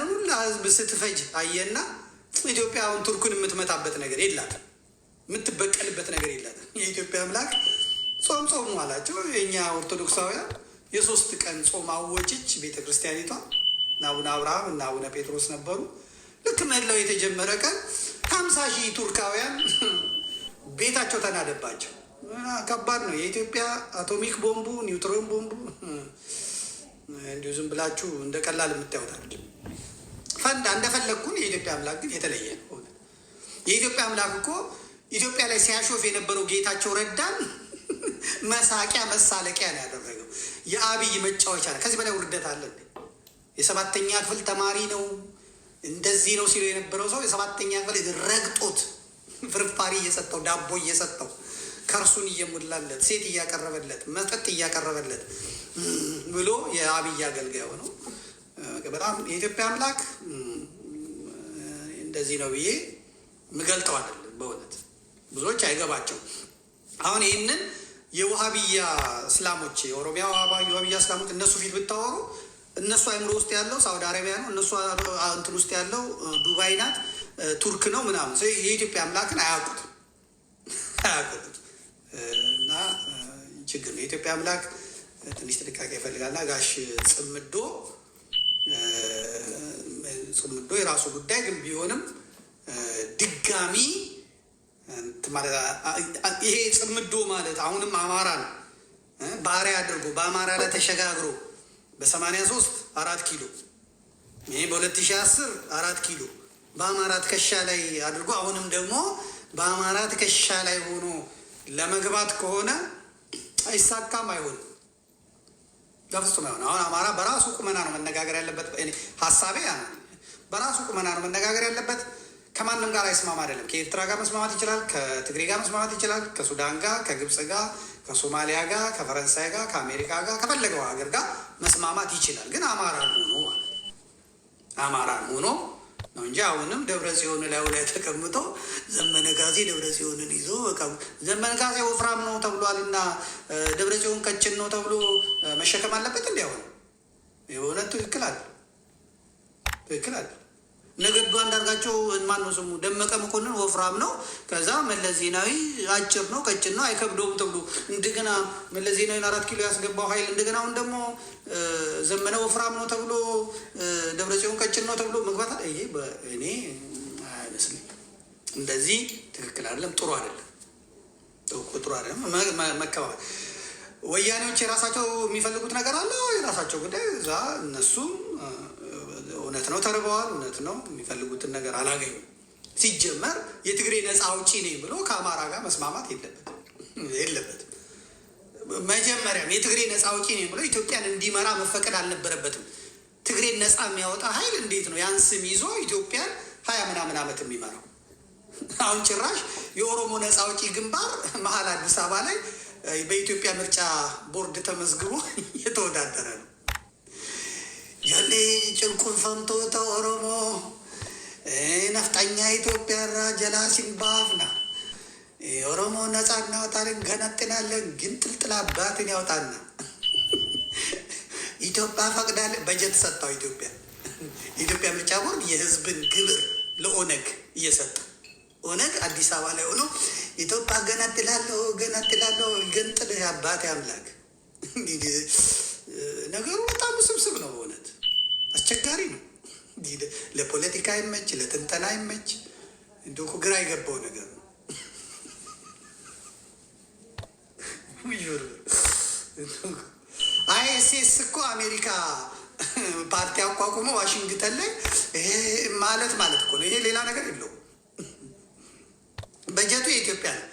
ያንን ሁሉ ህዝብ ስትፈጅ አየና ኢትዮጵያ አሁን ቱርኩን የምትመታበት ነገር የላትም፣ የምትበቀልበት ነገር የላትም። የኢትዮጵያ አምላክ ጾም አላቸው። የእኛ ኦርቶዶክሳውያን የ3 ቀን ጾም አወጅች ቤተክርስቲያኒቷ። አቡነ አብርሃም እና አቡነ ጴጥሮስ ነበሩ። ልክ ምህላው የተጀመረ ቀን 50,000 ቱርካውያን ቤታቸው ተናደባቸው። ከባድ ነው። የኢትዮጵያ አቶሚክ ቦምቡ፣ ኒውትሮን ቦምቡ እንዲሁ ዝም ብላችሁ እንደ ቀላል የምታዩታል ፈንዳ እንደፈለግኩን። የኢትዮጵያ አምላክ ግን የተለየ ነው። የኢትዮጵያ አምላክ እኮ ኢትዮጵያ ላይ ሲያሾፍ የነበረው ጌታቸው ረዳን መሳቂያ መሳለቂያ ነው ያደረገው። የአብይ መጫወቻ ነው። ከዚህ በላይ ውርደት አለ? የ7ኛ ክፍል ተማሪ ነው እንደዚህ ነው ሲሉ የነበረው ሰው የ7ኛ ክፍል ረግጦት ፍርፋሪ እየሰጠው ዳቦ እየሰጠው ከርሱን እየሞላለት ሴት እያቀረበለት መጠጥ እያቀረበለት ብሎ የአብይ አገልጋይ ነው። በጣም የኢትዮጵያ አምላክ እንደዚህ ነው ብዬ ምገልጠው አይደለም። በእውነት ብዙዎች አይገባቸው። አሁን ይህንን የውሃብያ እስላሞች የኦሮሚያ የውሃብያ እስላሞች እነሱ ፊት ብታወሩ እነሱ አይምሮ ውስጥ ያለው ሳውዲ አረቢያ ነው፣ እነሱ እንትን ውስጥ ያለው ዱባይ ናት፣ ቱርክ ነው ምናምን። የኢትዮጵያ አምላክን አያውቁትም እና ችግር ነው። የኢትዮጵያ አምላክ ትንሽ ጥንቃቄ ይፈልጋልና ጋሽ ጽምዶ የራሱ ጉዳይ ግን ቢሆንም ድጋሚ ይሄ ጽምዶ ማለት አሁንም አማራ ነው ባሪያ አድርጎ በአማራ ላይ ተሸጋግሮ በ83 4 ኪሎ ይሄ በ2010 4 ኪሎ በአማራ ትከሻ ላይ አድርጎ አሁንም ደግሞ በአማራ ትከሻ ላይ ሆኖ ለመግባት ከሆነ አይሳካም፣ አይሆንም፣ በፍጹም አይሆንም። አሁን አማራ በራሱ ቁመና ነው መነጋገር ያለበት። ሀሳቤ ያ ነው። በራሱ ቁመና ነው መነጋገር ያለበት። ከማንም ጋር አይስማማ አይደለም። ከኤርትራ ጋር መስማማት ይችላል፣ ከትግሬ ጋር መስማማት ይችላል፣ ከሱዳን ጋር፣ ከግብፅ ጋር፣ ከሶማሊያ ጋር፣ ከፈረንሳይ ጋር፣ ከአሜሪካ ጋር፣ ከፈለገው ሀገር ጋር መስማማት ይችላል። ግን አማራን ሆኖ ማለት አማራን ሆኖ ነው እንጂ አሁንም ደብረ ጽዮን ላይ ተቀምጦ ዘመነ ካሴ ደብረ ጽዮንን ይዞ በቃ ዘመነ ካሴ ወፍራም ነው ተብሏል እና ደብረ ጽዮን ቀጭን ነው ተብሎ መሸከም አለበት። እንዲያሆነ የእውነት ትክክል አለ። ነገዱ አንዳርጋቸው ማን ነው ስሙ ደመቀ መኮንን ወፍራም ነው፣ ከዛ መለስ ዜናዊ አጭር ነው ቀጭን ነው አይከብደውም ተብሎ እንደገና መለስ ዜናዊን 4 ኪሎ ያስገባው ኃይል እንደገና አሁን ደግሞ ዘመነ ወፍራም ነው ተብሎ ደብረጽዮን ቀጭን ነው ተብሎ መግባት ይሄ እኔ አይመስለኝም። እንደዚህ ትክክል አይደለም፣ ጥሩ አይደለም። መከባበር ወያኔዎች የራሳቸው የሚፈልጉት ነገር አለ፣ የራሳቸው ጉዳይ እዛ እነሱም እውነት ነው ተርበዋል፣ እውነት ነው የሚፈልጉትን ነገር አላገኙም። ሲጀመር የትግሬ ነፃ አውጪ ነኝ ብሎ ከአማራ ጋር መስማማት የለበትም። መጀመሪያም የትግሬ ነፃ አውጪ ነኝ ብሎ ኢትዮጵያን እንዲመራ መፈቀድ አልነበረበትም። ትግሬን ነፃ የሚያወጣ ኃይል እንዴት ነው ያን ስም ይዞ ኢትዮጵያን 20 ምናምን ዓመት የሚመራው? አሁን ጭራሽ የኦሮሞ ነፃ አውጪ ግንባር መሀል አዲስ አበባ ላይ በኢትዮጵያ ምርጫ ቦርድ ተመዝግቦ የተወዳደረ ነው። ያለ ጭንቁን ፈምቶ ኦሮሞ ነፍጠኛ ኢትዮጵያ ራጀላሲን ባፍና ኦሮሞ ነፃ እናወጣለን ገነጥናለን ግን ጥልጥላ አባትን ያወጣና ኢትዮጵያ ፈቅዳለ በጀት ሰጥታው ኢትዮጵያ ምርጫ ቦርድ የህዝብን ግብር ለኦነግ እየሰጠ ኦነግ አዲስ አበባ ላይ ሆኖ ኢትዮጵያ ገነጥላለሁ ገንጥል አባቴ አምላክ። ነገሩ በጣም ውስብስብ ነው። እውነት አስቸጋሪ ነው። ለፖለቲካ ይመች፣ ለትንተና ይመች፣ እንዲሁ ግራ የገባው ነገር ነው። አይኤስኤስ እኮ አሜሪካ ፓርቲ አቋቁሞ ዋሽንግተን ላይ ማለት እኮ ነው። ይሄ ሌላ ነገር የለውም። በጀቱ የኢትዮጵያ ነው።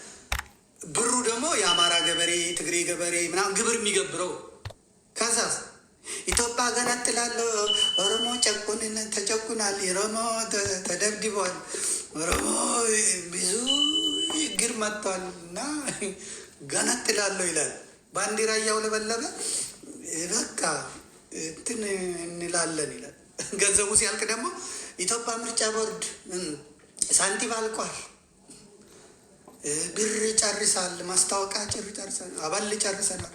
ብሩ ደግሞ የአማራ ገበሬ፣ ትግሬ ገበሬ ምናምን ግብር የሚገብረው። ከዛስ ኢትዮጵያ ገነጥላለሁ፣ ኦሮሞ ተጨቁናል፣ ኦሮሞ ተደብድቧል፣ ኦሮሞ ብዙ ችግር መጥቷል እና ገነጥላለሁ ይላል። ባንዲራ እያውለበለበ በቃ እንትን እንላለን ይላል። ገንዘቡ ሲያልቅ ደግሞ ኢትዮጵያ ምርጫ ቦርድ ሳንቲም አልቋል፣ ብር ጨርሳል፣ ማስታወቂያ ጨርሳል፣ አባል ጨርሰናል።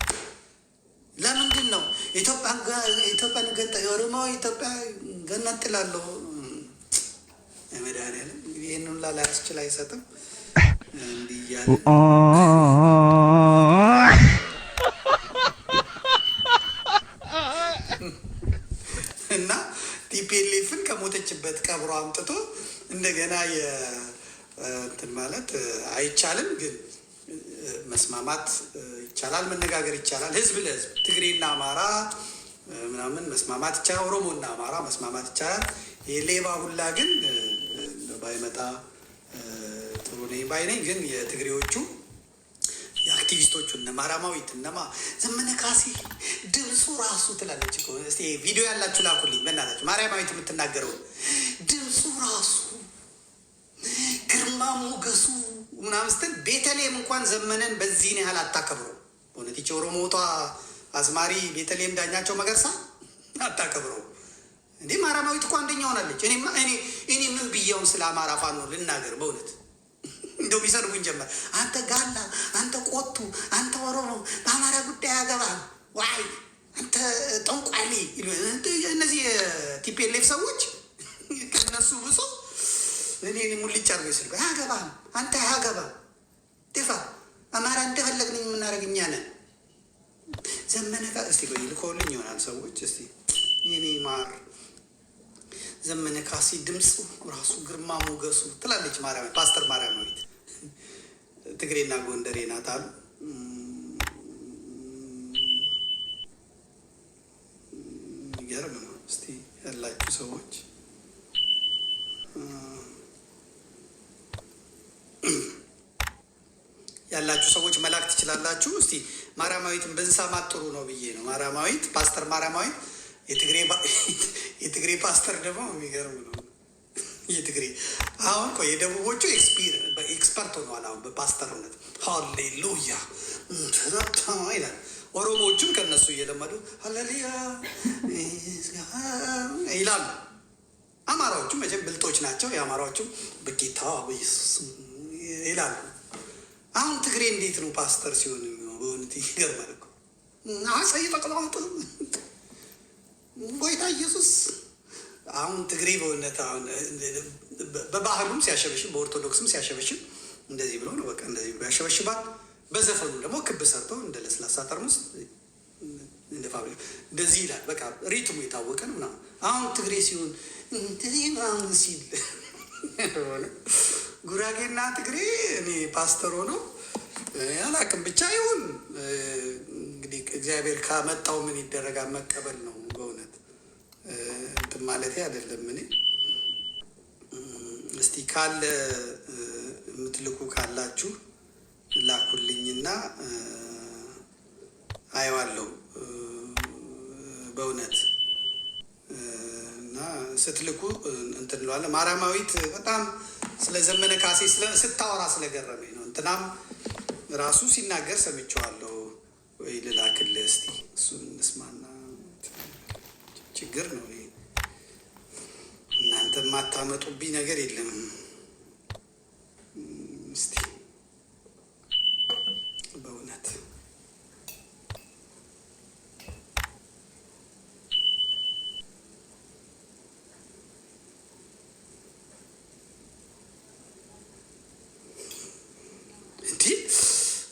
ለምንድን ነው ኢትዮጵያን ገንጠ የኦሮሞ ኢትዮጵያ ገነት ጥላለሁ መድኃኒዓለም እንግዲህ ይህን ሁላ ላያስችል አይሰጥም እንዲህ እያለ እና ቲፒኤልኤፍን ከሞተችበት ቀብሮ አምጥቶ እንደገና እንትን ማለት አይቻልም። ግን መስማማት ይቻላል፣ መነጋገር ይቻላል። ህዝብ ለህዝብ ትግሬና አማራ ምናምን መስማማት ይቻላል። ኦሮሞና አማራ መስማማት ይቻላል። የሌባ ሁላ ግን ባይመጣ ጥሩ ነኝ ባይ ነኝ። ግን የትግሬዎቹ የአክቲቪስቶቹ እነ ማራማዊት እነማ ዘመነ ካሴ ድምፁ ራሱ ትላለች እኮ። እስኪ ቪዲዮ ያላችሁ ላኩልኝ በእናታችሁ። ማርያማዊት የምትናገረው ድምፁ ራሱ ግርማ ሞገሱ ምናምን ስትል ቤተልሔም እንኳን ዘመነን በዚህን ያህል አታከብረው። በእውነት ይቺ ኦሮሞቷ አዝማሪ ቤተልሔም ዳኛቸው መገርሳ አታከብረው እንዴ። ማርያማዊት እኮ አንደኛ ሆናለች። እኔ ምን ብያውን ስለ አማራ ፋኖ ልናገር በእውነት እንደው ቢሰድቡኝ ጀመር። አንተ ጋላ፣ አንተ ቆቱ፣ አንተ ኦሮሞ በአማራ ጉዳይ ያገባል ዋይ አንተ ጠንቋሊ። እነዚህ የቲፒኤልኤፍ ሰዎች ከነሱ ብሶ እኔ ሙልጭ አርገ ስል አያገባም፣ አንተ አያገባም፣ ድፋ አማራ እንደፈለግን የምናደርግ እኛ ነን። ዘመነ እስቲ ቆይ ልኮልኝ ይሆናል ሰዎች። እስቲ የኔ ማር ዘመነ ካሴ ድምፁ ራሱ ግርማ ሞገሱ ትላለች ማርያም ፓስተር ማርያማዊት። ትግሬና ጎንደሬ ናት አሉ። ይገርም ነው። እስቲ ያላችሁ ሰዎች ያላችሁ ሰዎች መላክ ትችላላችሁ። እስቲ ማርያማዊትን ብንሰማት ጥሩ ነው ብዬ ነው። ማርያማዊት ፓስተር ማርያማዊት የትግሬ ፓስተር ደግሞ የሚገርም ነው። የትግሬ አሁን ቆይ የደቡቦቹ ኤክስፐርት ሆነዋል አሁን በፓስተርነት። ሃሌሉያ ይላል። ኦሮሞዎቹም ከነሱ እየለመዱ ሃሌሉያ ይላሉ። አማራዎቹም መቼም ብልጦች ናቸው። የአማራዎቹም በጌታ በኢየሱስ ይላሉ። አሁን ትግሬ እንዴት ነው ፓስተር ሲሆን በእውነት ይገርማል እኮ። አሳይ ተቀላዋጥ ጎይታ ኢየሱስ። አሁን ትግሬ በእውነት አሁን በባህሉም ሲያሸበሽብ በኦርቶዶክስም ሲያሸበሽብ እንደዚህ ብሎ ነው በቃ እንደዚህ ብሎ ያሸበሽባል። በዘፈኑ ደግሞ ክብ ሰርተው እንደ ለስላሳ ጠርሙስ እንደ ፋብሪካ እንደዚህ ይላል። በቃ ሪትሙ የታወቀ ነው ምናምን። አሁን ትግሬ ሲሆን እንደዚህ ምናምን ሲል ጉራጌና ትግሬ እኔ ፓስተር ሆኖ አላውቅም። ብቻ ይሁን እንግዲህ እግዚአብሔር ካመጣው ምን ይደረጋል፣ መቀበል ነው በእውነት እንትን ማለት አይደለም። እኔ እስቲ ካለ የምትልኩ ካላችሁ ላኩልኝና አየዋለሁ በእውነት እና ስትልኩ እንትን እንለዋለን። ማርያማዊት በጣም ስለ ዘመነ ካሴ ስታወራ ስለገረመኝ ነው። እንትናም ራሱ ሲናገር ሰምቼዋለሁ። ወይ ልላክልህ እስቲ እሱን እንስማና። ችግር ነው እናንተ የማታመጡብኝ ነገር የለም። እስቲ በእውነት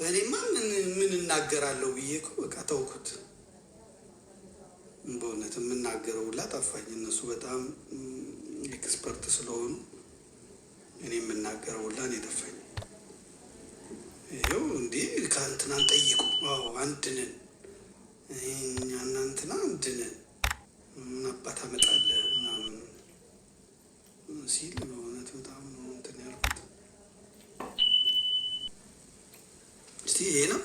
እኔማ ምን እናገራለሁ ብዬ እኮ በቃ ተውኩት። በእውነት የምናገረው ሁላ ጠፋኝ። እነሱ በጣም ኤክስፐርት ስለሆኑ እኔ የምናገረው ሁላ ነው የጠፋኝ። ይኸው እንዲህ ከእንትናን ጠይቁ። አዎ አንድ ነን እኛ እናንትና አንድ ነን ምን አባት አመጣለህ ምናምን ሲል በእውነት በጣም ነው እንትን ያልኩት። እስቲ ይሄ ነው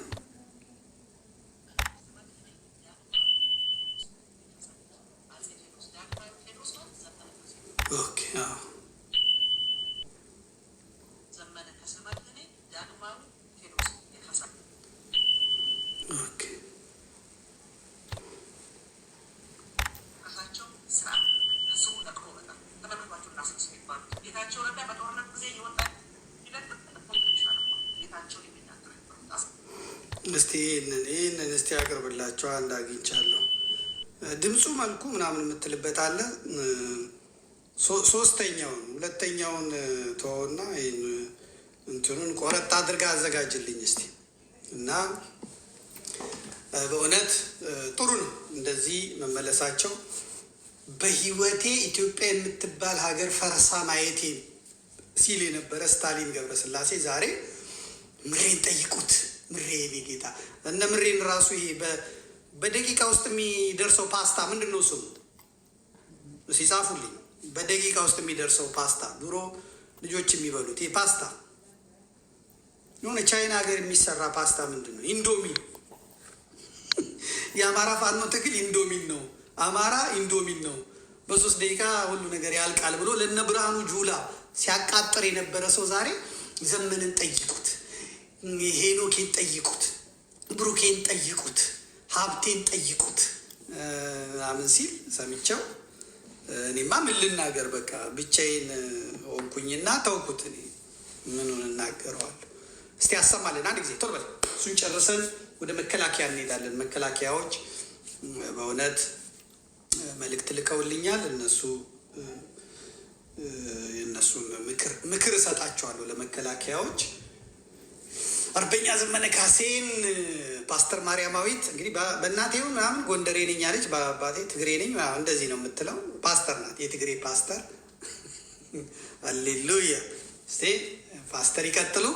ኦኬ። እስቲ ይህንን እስቲ ያቅርብላቸው። አንድ አግኝቻለሁ። ድምፁ መልኩ ምናምን የምትልበት አለ። ሶስተኛውን ሁለተኛውን ተወውና እንትኑን ቆረጥ አድርጋ አዘጋጅልኝ እስቲ። እና በእውነት ጥሩ ነው እንደዚህ መመለሳቸው። በህይወቴ ኢትዮጵያ የምትባል ሀገር ፈርሳ ማየቴ ሲል የነበረ ስታሊን ገብረስላሴ ዛሬ ምሬን ጠይቁት። ምሬ ጌታ እነ ምሬን ራሱ ይሄ በደቂቃ ውስጥ የሚደርሰው ፓስታ ምንድን ነው ስሙ? ሲጻፉልኝ በደቂቃ ውስጥ የሚደርሰው ፓስታ ድሮ ልጆች የሚበሉት ይሄ ፓስታ የሆነ ቻይና ሀገር የሚሰራ ፓስታ ምንድን ነው? ኢንዶሚን። የአማራ ፋኖ ትግል ኢንዶሚን ነው። አማራ ኢንዶሚን ነው። በ3 ደቂቃ ሁሉ ነገር ያልቃል ብሎ ለነ ብርሃኑ ጁላ ሲያቃጥር የነበረ ሰው ዛሬ ዘመንን ጠይቁት፣ ሄኖኬን ጠይቁት፣ ብሩኬን ጠይቁት፣ ሀብቴን ጠይቁት አምን ሲል ሰምቼው እኔማ ምን ልናገር በቃ ብቻዬን ሆንኩኝና ተውኩት። እኔ ምኑን እናገረዋለሁ? እስቲ ያሰማልን አንድ ጊዜ ቶሎ በል። እሱን ጨርሰን ወደ መከላከያ እንሄዳለን። መከላከያዎች በእውነት መልእክት ልከውልኛል። የእነሱን ምክር እሰጣቸዋለሁ ለመከላከያዎች። አርበኛ ዘመነ ካሴን ፓስተር ማርያማዊት እንግዲህ በእናቴው ምናምን ጎንደሬ ነኝ አለች፣ በአባቴ ትግሬ ነኝ እንደዚህ ነው የምትለው። ፓስተር ናት፣ የትግሬ ፓስተር። አሌሉያ። እስቲ ፓስተር ይቀጥሉ።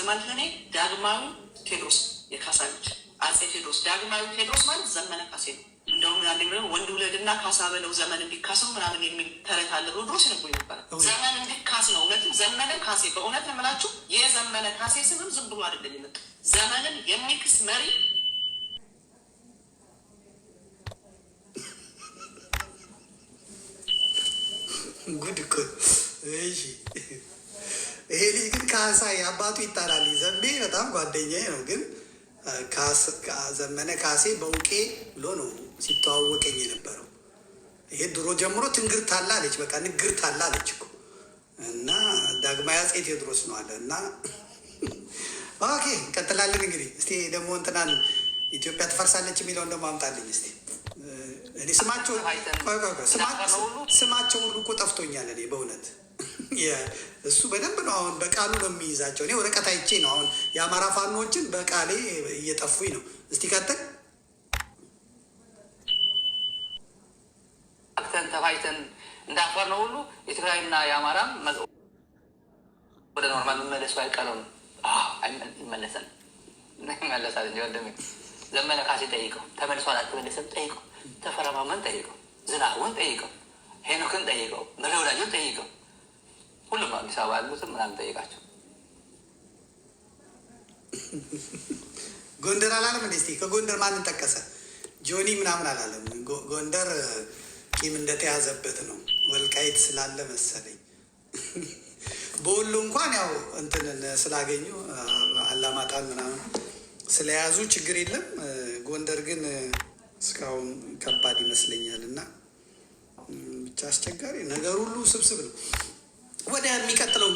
ማለት ለኔ ዳግማዊ ቴዎድሮስ የካሳ ልጅ አጼ ቴዎድሮስ፣ ዳግማዊ ቴዎድሮስ ማለት ዘመነ ካሴ ነው። እንደውም ያለ ወንድ ውለድና ካሳ በለው ዘመን እንዲካሰው ምናምን የሚል ተረት አለ። ድሮስ ነው ይነበረ ዘመን እንዲካስ ነው። እውነትም ዘመነ ካሴ በእውነት ነው የምላችሁ። የዘመነ ካሴ ስምም ዝም ብሎ አይደለም የመጣ ዘመንን የሚክስ መሪ ጉድ እኮ። እሺ ይሄ ልጅ ግን ካሳ አባቱ ይጣላል። ዘንቤ በጣም ጓደኛዬ ነው። ግን ዘመነ ካሴ በውቄ ብሎ ነው ሲተዋወቀኝ የነበረው። ይሄ ድሮ ጀምሮ ትንግርት አለ አለች፣ በቃ ንግርት አለ አለች እኮ። እና ዳግማዊ አፄ ቴዎድሮስ ነው አለ። እና ኦኬ እንቀጥላለን። እንግዲህ እስቲ ደግሞ እንትናን ኢትዮጵያ ትፈርሳለች የሚለውን ደግሞ አምጣልኝ እስቲ። እኔ ስማቸው ሁሉ እኮ ጠፍቶኛል። እኔ በእውነት እሱ በደንብ ነው አሁን በቃሉ ነው የሚይዛቸው። እኔ ወረቀት አይቼ ነው አሁን የአማራ ፋኖዎችን በቃሌ እየጠፉኝ ነው። እስቲ ቀጥል። ተፋይተን እንዳፈር ነው ሁሉ የትግራይና የአማራም ወደ ኖርማል መመለሱ አይቀርም። ይመለሳል እንጂ ወንድሜ ዘመነ ካሴ ጠይቀው፣ ተመልሷል አልተመለሰም ጠይቀው፣ ተፈረማመን ጠይቀው፣ ዝናቡን ጠይቀው፣ ሄኖክን ጠይቀው፣ ምሬ ወዳጆን ጠይቀው፣ ሁሉም አዲስ አበባ ያሉትም ምናምን ጠይቃቸው። ጎንደር አላለም እንደ እስቲ ከጎንደር ማንን ጠቀሰ? ጆኒ ምናምን አላለም። ጎንደር ቂም እንደተያዘበት ነው፣ ወልቃይት ስላለ መሰለኝ። በወሎ እንኳን ያው እንትንን ስላገኙ አላማጣን ምናምን ስለያዙ ችግር የለም። ጎንደር ግን እስካሁን ከባድ ይመስለኛል። እና ብቻ አስቸጋሪ ነገር ሁሉ ስብስብ ነው። ወደ የሚቀጥለው